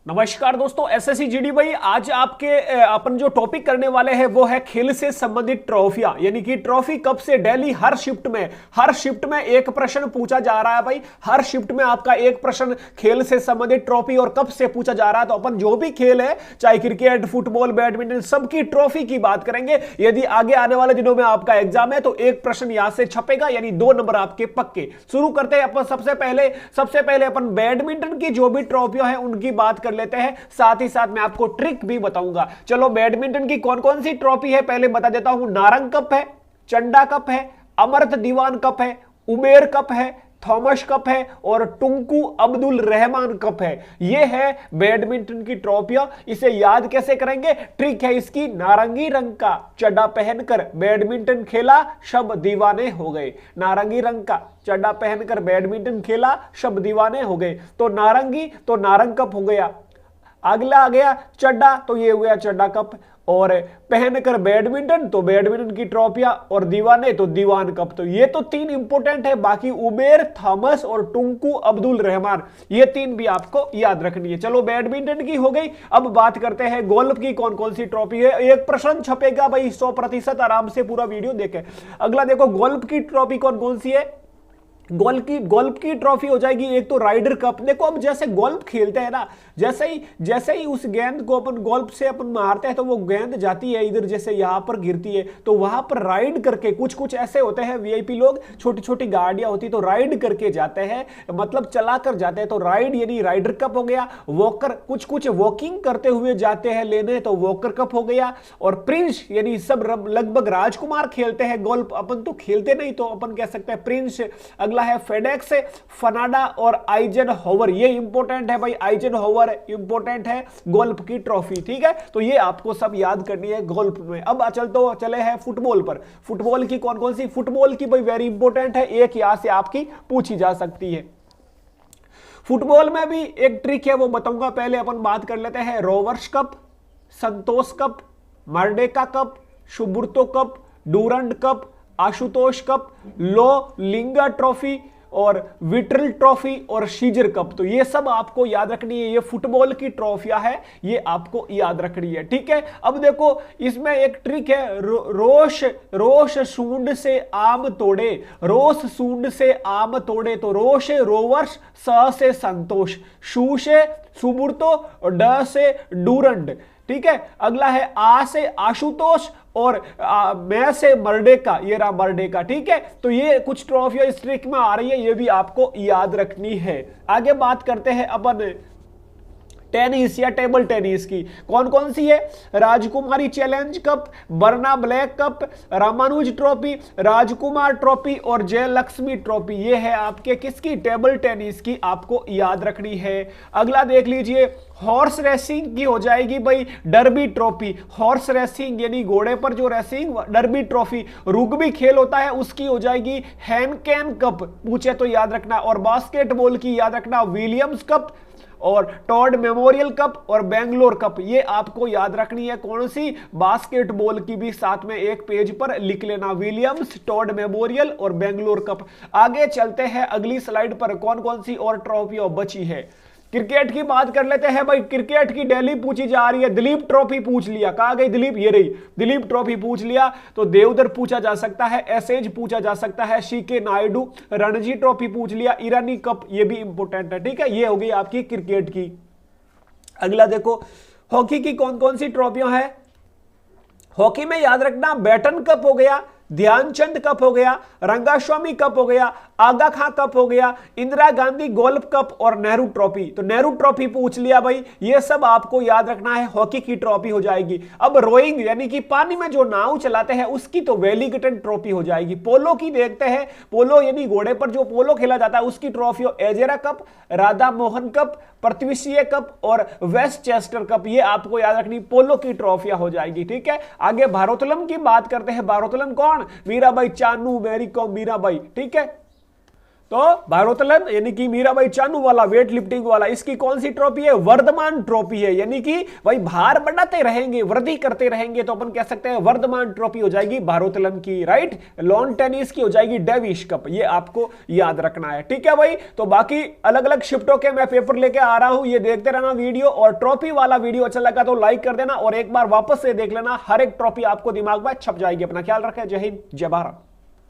नमस्कार दोस्तों, SSC GD भाई आज आपके अपन जो टॉपिक करने वाले हैं वो है खेल से संबंधित ट्रॉफियां, यानी कि ट्रॉफी कप से डेली हर शिफ्ट में एक प्रश्न पूछा जा रहा है भाई। हर शिफ्ट में आपका एक प्रश्न खेल से संबंधित ट्रॉफी और कप से पूछा जा रहा है। तो अपन जो भी खेल है, चाहे क्रिकेट, फुटबॉल, बैडमिंटन, सबकी ट्रॉफी की बात करेंगे। यदि आगे आने वाले दिनों में आपका एग्जाम है तो एक प्रश्न यहां से छपेगा, यानी 2 नंबर आपके पक्के। शुरू करते हैं अपन सबसे पहले अपन बैडमिंटन की जो भी ट्रॉफियां हैं उनकी बात कर लेते हैं, साथ ही साथ मैं आपको ट्रिक भी बताऊंगा। चलो, बैडमिंटन की कौन कौन सी ट्रॉफी है पहले बता देता हूं। नारंग कप है, चंडा कप है, अमर्त दीवान कप है, उमेर कप है, थॉमस कप है और टुंकू अब्दुल रहमान कप है। यह है बैडमिंटन की ट्रॉफियां। इसे याद कैसे करेंगे? ट्रिक है इसकी, नारंगी रंग का चड्डा पहनकर बैडमिंटन खेला, सब दीवाने हो गए। नारंगी रंग का चड्डा पहनकर बैडमिंटन खेला, सब दीवाने हो गए। तो नारंगी तो नारंग कप हो गया। अगला आ गया चड्डा, तो ये हो गया चड्डा कप। और पहनकर बैडमिंटन तो बैडमिंटन की ट्रॉफियां, और दीवाने तो दीवान कप। तो ये तो 3 इंपोर्टेंट है। बाकी उमेर, थॉमस और टुंकू अब्दुल रहमान, ये 3 भी आपको याद रखनी है। चलो, बैडमिंटन की हो गई। अब बात करते हैं गोल्फ की कौन कौन सी ट्रॉफी है। एक प्रश्न छपेगा भाई, 100% आराम से पूरा वीडियो देखें। अगला देखो, गोल्फ की ट्रॉफी कौन कौन सी है। गोल्फ की ट्रॉफी हो जाएगी एक तो राइडर कप। देखो, अब जैसे गोल्फ खेलते हैं ना, जैसे ही उस गेंद को अपन गोल्फ से अपन मारते हैं तो वो गेंद जाती है इधर, जैसे यहां पर गिरती है, तो वहां पर राइड करके कुछ ऐसे होते हैं वीआईपी लोग, छोटी छोटी गाड़ियां होती तो राइड करके जाते हैं, मतलब चला कर जाते हैं। तो राइड यानी राइडर कप हो गया। वॉकर, कुछ वॉकिंग करते हुए जाते हैं लेने, तो वॉकर कप हो गया। और प्रिंस यानी सब लगभग राजकुमार खेलते हैं गोल्फ, अपन तो खेलते नहीं तो अपन कह सकते हैं प्रिंस। अगला है फेडेक्स, फनाडा और आइजन होवर। ये इंपॉर्टेंट है भाई, आइजन होवर इंपॉर्टेंट है गोल्फ की ट्रॉफी। ठीक है, तो ये आपको सब याद करनी है गोल्फ में। अब चले हैं फुटबॉल पर। फुटबॉल की कौन कौन सी, फुटबॉल की भाई वेरी इंपॉर्टेंट है, एक यहां से आपकी पूछी जा सकती है। फुटबॉल में भी एक ट्रिक है, वो बताऊंगा। पहले अपन बात कर लेते हैं Rovers Cup, Santosh Cup, Merdeka Cup, Subroto Cup, Durand Cup, Ashutosh Cup, लो लिंगा ट्रॉफी और विट्रल ट्रॉफी और सीजर कप। तो ये सब आपको याद रखनी है। ये फुटबॉल की ट्रॉफियां है, ये आपको याद रखनी है। ठीक है, अब देखो इसमें एक ट्रिक है, रोश सूंड से आम तोड़े, रोश सूंड से आम तोड़े। तो रोश रोवर्स, स से संतोष, शू से सुब्रतो और ड से डूरंड। ठीक है, अगला है आ से आशुतोष और मैं से मर्डेका, ये रहा मर्डेका। ठीक है, तो ये कुछ ट्रॉफियां इस ट्रिक में आ रही है, ये भी आपको याद रखनी है। आगे बात करते हैं अपन टेनिस या टेबल टेनिस की। कौन कौन सी है? Rajkumari Challenge Cup, Barna Bellack Cup, Ramanuj Trophy, Rajkumar Trophy और जयलक्ष्मी ट्रॉफी। ये है आपके किसकी? टेबल टेनिस की, आपको याद रखनी है। अगला देख लीजिए, हॉर्स रेसिंग की हो जाएगी भाई डर्बी ट्रॉफी। हॉर्स रेसिंग यानी घोड़े पर जो रेसिंग, डर्बी ट्रॉफी। रुग्बी खेल होता है, उसकी हो जाएगी हैनकेन कप, पूछे तो याद रखना। और बास्केटबॉल की याद रखना विलियम्स कप और टॉड मेमोरियल कप और बेंगलोर कप। ये आपको याद रखनी है। कौन सी? बास्केटबॉल की भी साथ में एक पेज पर लिख लेना, विलियम्स, टॉड मेमोरियल और बेंगलोर कप। आगे चलते हैं अगली स्लाइड पर, कौन कौन सी और ट्रॉफी बची है। क्रिकेट की बात कर लेते हैं भाई। क्रिकेट की डेली पूछी जा रही है। दिलीप ट्रॉफी पूछ लिया, कहां गई दिलीप? ये रही, दिलीप ट्रॉफी पूछ लिया। तो देवधर पूछा जा सकता है, एसेज पूछा जा सकता है, सीके नायडू, रणजी ट्रॉफी पूछ लिया, ईरानी कप, ये भी इंपोर्टेंट है। ठीक है, ये हो गई आपकी क्रिकेट की। अगला देखो, हॉकी की कौन कौन सी ट्रॉफियां है। हॉकी में याद रखना बैटन कप हो गया, ध्यानचंद कप हो गया, रंगास्वामी कप हो गया, आगा खां कप हो गया, इंदिरा गांधी गोल्फ कप और नेहरू ट्रॉफी। तो नेहरू ट्रॉफी पूछ लिया भाई, ये सब आपको याद रखना है, हॉकी की ट्रॉफी हो जाएगी। अब रोइंग यानी कि पानी में जो नाव चलाते हैं उसकी तो वेलिंगटन ट्रॉफी हो जाएगी। पोलो की देखते हैं, पोलो यानी घोड़े पर जो पोलो खेला जाता है उसकी ट्रॉफी हो Ezra Cup, Radha Mohan Cup, पृथ्वीशीय कप और वेस्ट चेस्टर कप। ये आपको याद रखनी, पोलो की ट्रॉफियां हो जाएगी। ठीक है, आगे भारोत्तोलन की बात करते हैं। भारोत्तोलन कौन? मीराबाई चानू, मैरी कॉम, मीराबाई। ठीक है, तो भारोत्तोलन यानी कि मीराबाई चानू वाला वेट लिफ्टिंग वाला, इसकी कौन सी ट्रॉफी है? वर्धमान ट्रॉफी है, यानी कि भाई भार बढ़ाते रहेंगे, वृद्धि करते रहेंगे तो अपन कह सकते हैं वर्धमान ट्रॉफी हो जाएगी भारोत्तोलन की, राइट। लॉन टेनिस की हो जाएगी डेविस कप, ये आपको याद रखना है, ठीक है भाई। तो बाकी अलग अलग शिफ्टों के मैं पेपर लेके आ रहा हूं, ये देखते रहना वीडियो, और ट्रॉफी वाला वीडियो अच्छा लगा तो लाइक कर देना और एक बार वापस से देख लेना, हर एक ट्रॉफी आपको दिमाग में छप जाएगी। अपना ख्याल रखें, जय हिंद जय भारत।